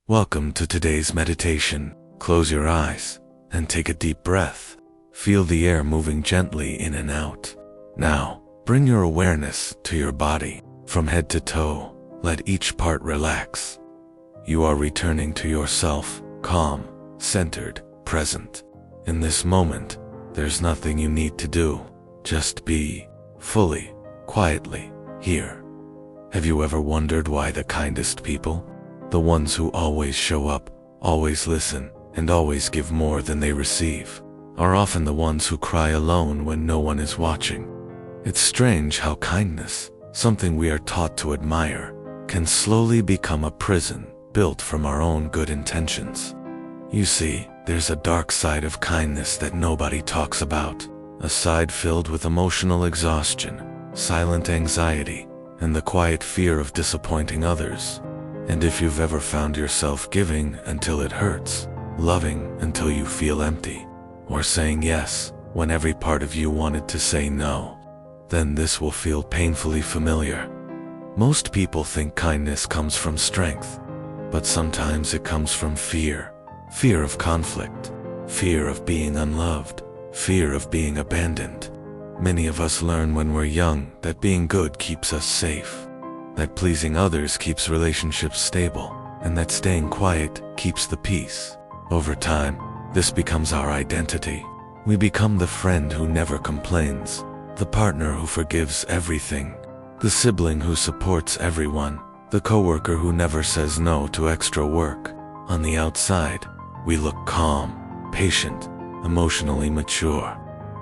Welcome to today's meditation. Close your eyes and take a deep breath. Feel the air moving gently in and out. Now, bring your awareness to your body. From head to toe, let each part relax. You are returning to yourself, calm, centered, present. In this moment, there's nothing you need to do. Just be fully, quietly here. Have you ever wondered why the kindest people, the ones who always show up, always listen, and always give more than they receive, are often the ones who cry alone when no one is watching? It's strange how kindness, something we are taught to admire, can slowly become a prison built from our own good intentions. You see, there's a dark side of kindness that nobody talks about, a side filled with emotional exhaustion, silent anxiety, and the quiet fear of disappointing others. And if you've ever found yourself giving until it hurts, loving until you feel empty, or saying yes when every part of you wanted to say no, then this will feel painfully familiar. Most people think kindness comes from strength, but sometimes it comes from fear. Fear of conflict, fear of being unloved, fear of being abandoned. Many of us learn when we're young that being good keeps us safe, that pleasing others keeps relationships stable, and that staying quiet keeps the peace. Over time, this becomes our identity. We become the friend who never complains, the partner who forgives everything, the sibling who supports everyone, the coworker who never says no to extra work. On the outside, we look calm, patient, emotionally mature.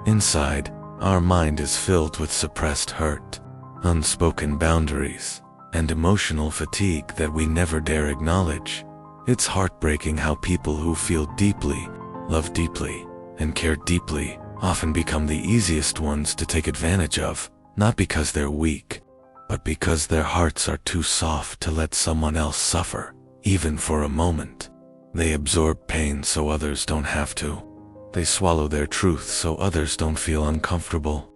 Inside, our mind is filled with suppressed hurt, unspoken boundaries, and emotional fatigue that we never dare acknowledge. It's heartbreaking how people who feel deeply, love deeply, and care deeply often become the easiest ones to take advantage of, not because they're weak, but because their hearts are too soft to let someone else suffer, even for a moment. They absorb pain so others don't have to. They swallow their truth so others don't feel uncomfortable.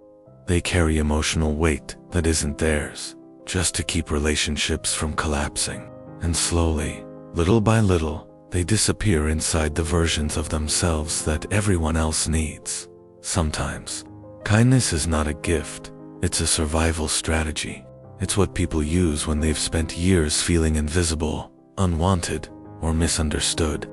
They carry emotional weight that isn't theirs, just to keep relationships from collapsing. And slowly, little by little, they disappear inside the versions of themselves that everyone else needs. Sometimes, kindness is not a gift, it's a survival strategy. It's what people use when they've spent years feeling invisible, unwanted, or misunderstood.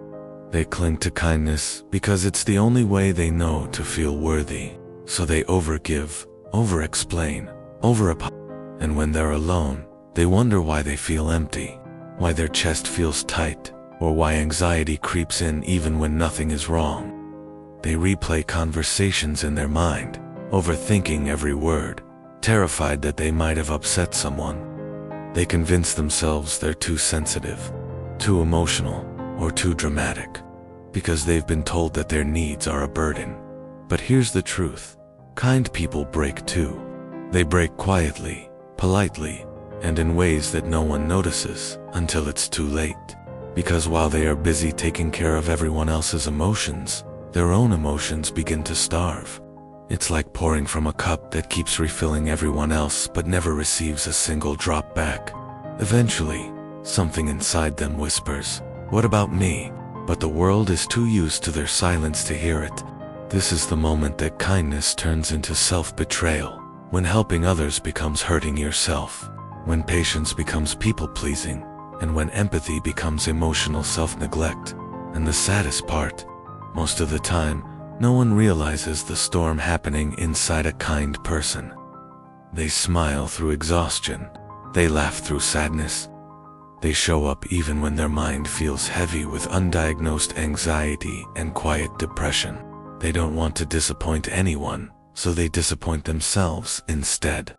They cling to kindness because it's the only way they know to feel worthy. So they overgive, over-explain, over-apologize. And when they're alone, they wonder why they feel empty, why their chest feels tight, or why anxiety creeps in even when nothing is wrong. They replay conversations in their mind, overthinking every word, terrified that they might have upset someone. They convince themselves they're too sensitive, too emotional, or too dramatic, because they've been told that their needs are a burden. But here's the truth. Kind people break too. They break quietly, politely, and in ways that no one notices until it's too late. Because while they are busy taking care of everyone else's emotions, their own emotions begin to starve. It's like pouring from a cup that keeps refilling everyone else but never receives a single drop back. Eventually, something inside them whispers, "What about me?" But the world is too used to their silence to hear it. This is the moment that kindness turns into self-betrayal, when helping others becomes hurting yourself, when patience becomes people-pleasing, and when empathy becomes emotional self-neglect. And the saddest part, most of the time, no one realizes the storm happening inside a kind person. They smile through exhaustion. They laugh through sadness. They show up even when their mind feels heavy with undiagnosed anxiety and quiet depression. They don't want to disappoint anyone, so they disappoint themselves instead.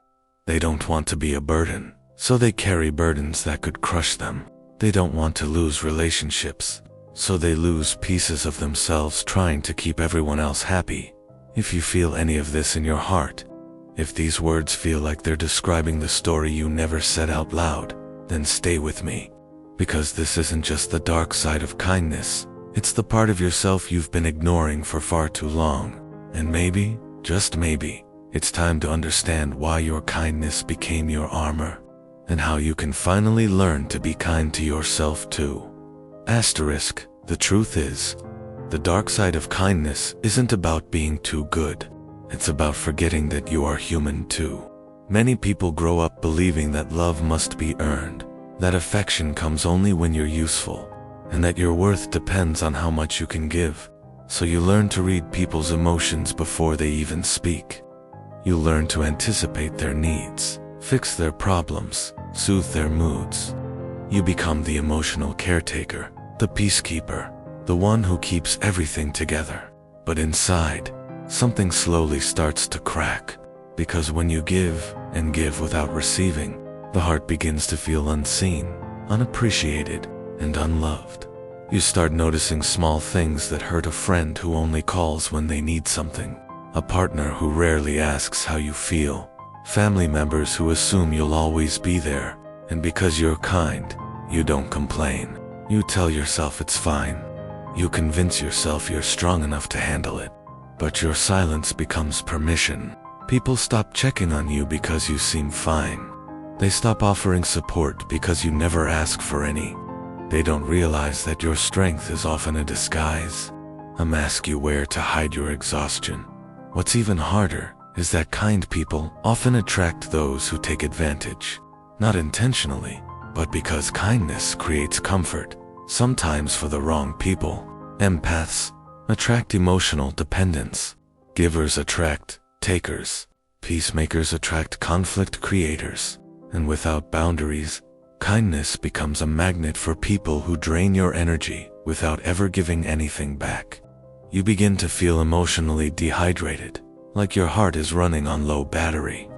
They don't want to be a burden, so they carry burdens that could crush them. They don't want to lose relationships, so they lose pieces of themselves trying to keep everyone else happy. If you feel any of this in your heart, if these words feel like they're describing the story you never said out loud, then stay with me. Because this isn't just the dark side of kindness, it's the part of yourself you've been ignoring for far too long. And maybe, just maybe, it's time to understand why your kindness became your armor, and how you can finally learn to be kind to yourself too. Asterisk, the truth is, the dark side of kindness isn't about being too good. It's about forgetting that you are human too. Many people grow up believing that love must be earned, that affection comes only when you're useful, and that your worth depends on how much you can give. So you learn to read people's emotions before they even speak. You learn to anticipate their needs, fix their problems, soothe their moods. You become the emotional caretaker, the peacekeeper, the one who keeps everything together. But inside, something slowly starts to crack, because when you give and give without receiving, the heart begins to feel unseen, unappreciated, and unloved. You start noticing small things that hurt: a friend who only calls when they need something, a partner who rarely asks how you feel, family members who assume you'll always be there, and because you're kind, you don't complain. You tell yourself it's fine. You convince yourself you're strong enough to handle it. But your silence becomes permission. People stop checking on you because you seem fine. They stop offering support because you never ask for any. They don't realize that your strength is often a disguise, a mask you wear to hide your exhaustion. What's even harder is that kind people often attract those who take advantage, not intentionally, but because kindness creates comfort, sometimes for the wrong people. Empaths attract emotional dependence. Givers attract takers. Peacemakers attract conflict creators. And without boundaries, kindness becomes a magnet for people who drain your energy without ever giving anything back. You begin to feel emotionally dehydrated, like your heart is running on low battery.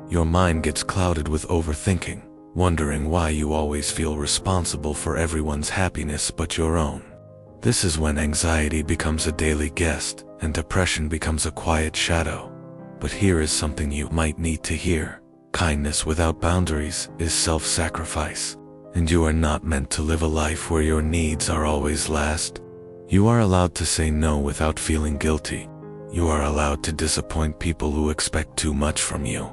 Your mind gets clouded with overthinking, wondering why you always feel responsible for everyone's happiness but your own. This is when anxiety becomes a daily guest and depression becomes a quiet shadow. But here is something you might need to hear. Kindness without boundaries is self-sacrifice, and you are not meant to live a life where your needs are always last. You are allowed to say no without feeling guilty. You are allowed to disappoint people who expect too much from you.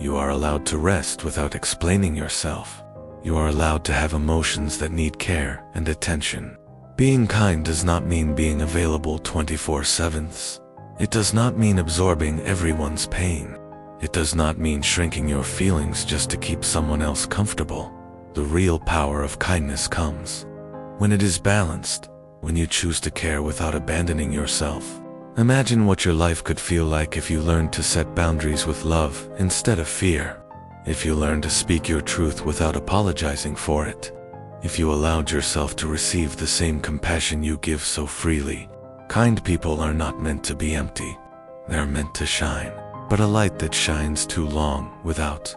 You are allowed to rest without explaining yourself. You are allowed to have emotions that need care and attention. Being kind does not mean being available 24/7. It does not mean absorbing everyone's pain. It does not mean shrinking your feelings just to keep someone else comfortable. The real power of kindness comes when it is balanced, when you choose to care without abandoning yourself. Imagine what your life could feel like if you learned to set boundaries with love instead of fear. If you learned to speak your truth without apologizing for it. If you allowed yourself to receive the same compassion you give so freely. Kind people are not meant to be empty. They're meant to shine. But a light that shines too long without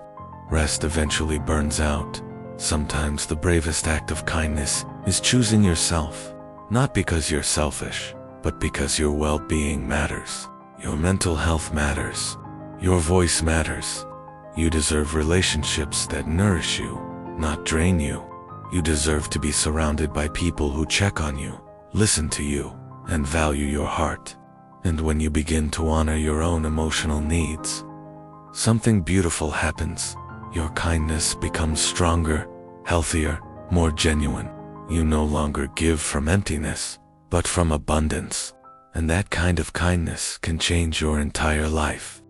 rest eventually burns out. Sometimes the bravest act of kindness is choosing yourself, not because you're selfish, but because your well-being matters. Your mental health matters. Your voice matters. You deserve relationships that nourish you, not drain you. You deserve to be surrounded by people who check on you, listen to you, and value your heart. And when you begin to honor your own emotional needs, something beautiful happens. Your kindness becomes stronger, healthier, more genuine. You no longer give from emptiness, but from abundance. And that kind of kindness can change your entire life.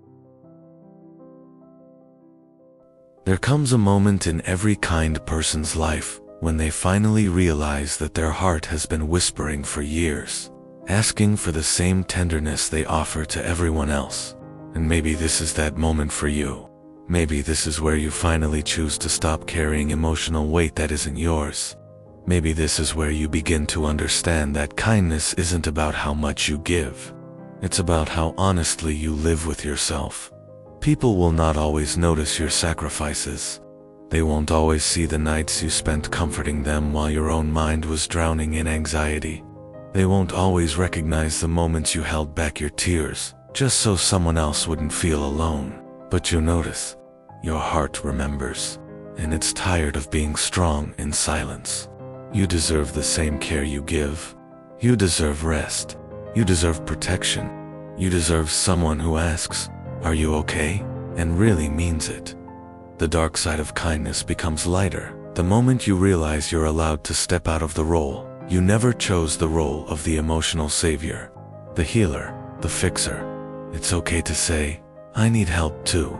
There comes a moment in every kind person's life when they finally realize that their heart has been whispering for years, asking for the same tenderness they offer to everyone else. And maybe this is that moment for you. Maybe this is where you finally choose to stop carrying emotional weight that isn't yours. Maybe this is where you begin to understand that kindness isn't about how much you give. It's about how honestly you live with yourself. People will not always notice your sacrifices. They won't always see the nights you spent comforting them while your own mind was drowning in anxiety. They won't always recognize the moments you held back your tears, just so someone else wouldn't feel alone. But you'll notice, your heart remembers, and it's tired of being strong in silence. You deserve the same care you give. You deserve rest. You deserve protection. You deserve someone who asks, "Are you okay?" and really means it. The dark side of kindness becomes lighter the moment you realize you're allowed to step out of the role You never chose the role of the emotional savior, the healer, the fixer. It's okay to say, I need help too.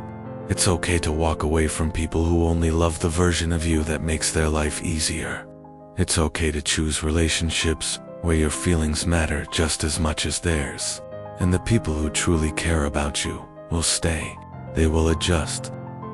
It's okay to walk away from people who only love the version of you that makes their life easier. It's okay to choose relationships where your feelings matter just as much as theirs. And the people who truly care about you will stay. They will adjust.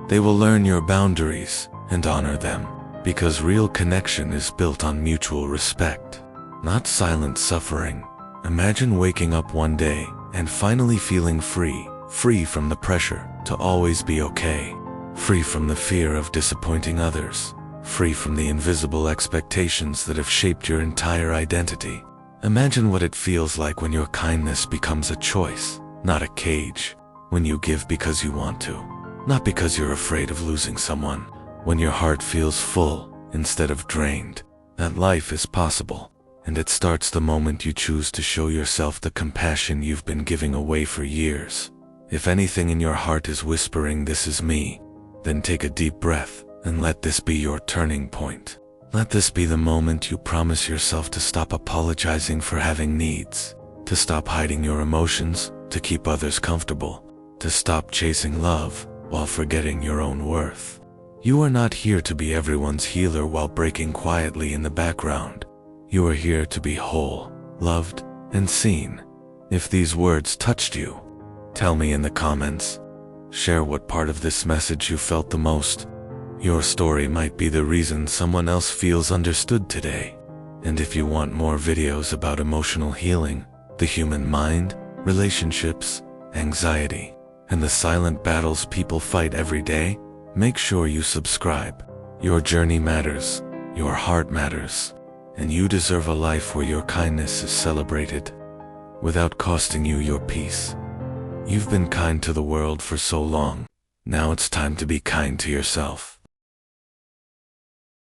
They will learn your boundaries and honor them. Because real connection is built on mutual respect, not silent suffering. Imagine waking up one day and finally feeling free from the pressure to always be okay, free from the fear of disappointing others, free from the invisible expectations that have shaped your entire identity. Imagine what it feels like when your kindness becomes a choice, not a cage, when you give because you want to, not because you're afraid of losing someone, when your heart feels full instead of drained. That life is possible, and it starts the moment you choose to show yourself the compassion you've been giving away for years. If anything in your heart is whispering, "This is me," then take a deep breath and let this be your turning point. Let this be the moment you promise yourself to stop apologizing for having needs, to stop hiding your emotions, to keep others comfortable, to stop chasing love while forgetting your own worth. You are not here to be everyone's healer while breaking quietly in the background. You are here to be whole, loved, and seen. If these words touched you, tell me in the comments. Share what part of this message you felt the most. Your story might be the reason someone else feels understood today. And if you want more videos about emotional healing, the human mind, relationships, anxiety, and the silent battles people fight every day, make sure you subscribe. Your journey matters, your heart matters, and you deserve a life where your kindness is celebrated without costing you your peace. You've been kind to the world for so long. Now it's time to be kind to yourself.